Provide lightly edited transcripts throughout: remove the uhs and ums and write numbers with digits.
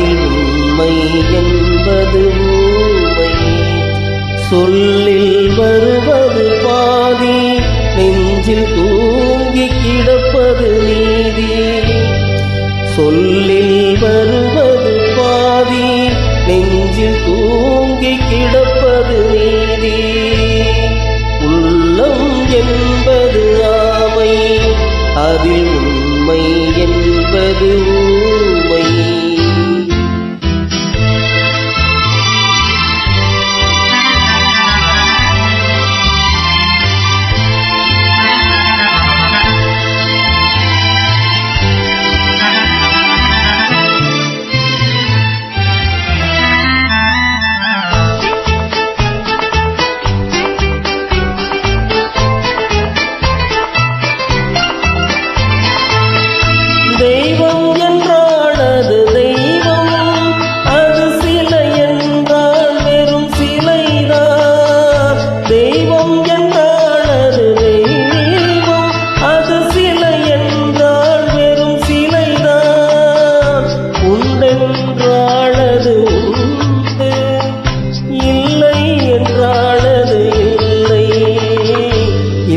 அதில் உண்மை என்பது ஊமை. சொல்லில் வருவது பாதி, நெஞ்சில் தூங்கி கிடப்பது நீதி. சொல்லில் வருவது பாதி, நெஞ்சில் தூங்கி கிடப்பது நீதி. உள்ளம் என்பது ஆமை, அதில் உண்மை என்பது ஊமை. தெய்வம் என்றால் அது தெய்வம், அது சிலை என்றால் வெறும் சிலைதான். தெய்வம் என்றால் அது தெய்வம், அது சிலை என்றால் வெறும் சிலைதான். உண்டென்றால் அது உண்டு, இல்லை என்றால் அது இல்லை,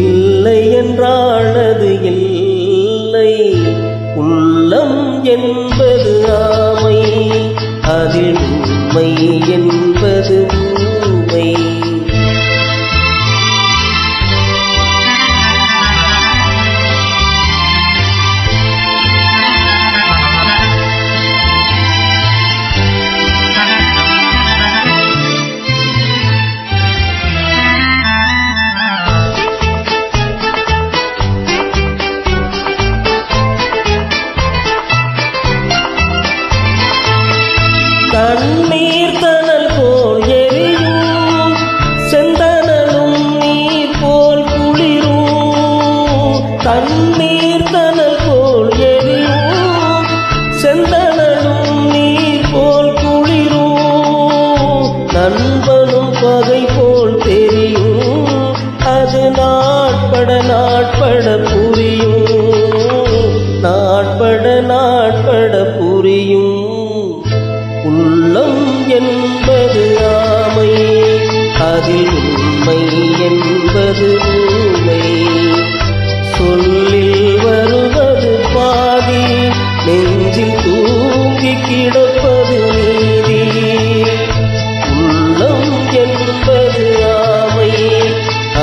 இல்லை என்றால் அது இல்லை. உள்ளம் என்பது ஆமை, அதில் உண்மை என்பது ஊமை. தண்ணீர் தணல் போல் எரியும், செந்தணலும் நீர் போல் குளிரும். தண்ணீர் தணல் போல் எரியும், செந்தணலும் நீர் போல் குளிரும். நண்பனும் பகை போல் தெரியும், அது நாட்பட நாட்பட புரியும், நாட்பட நாட்பட புரியும். உள்ளம் என்பது ஆமை, அதில் உண்மை என்பது ஊமை. சொல்லில் வருவது பாதி, நெஞ்சில் தூங்கி கிடப்பது நீதி. உள்ளம் என்பது ஆமை,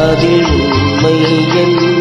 அதில் உண்மை என்பது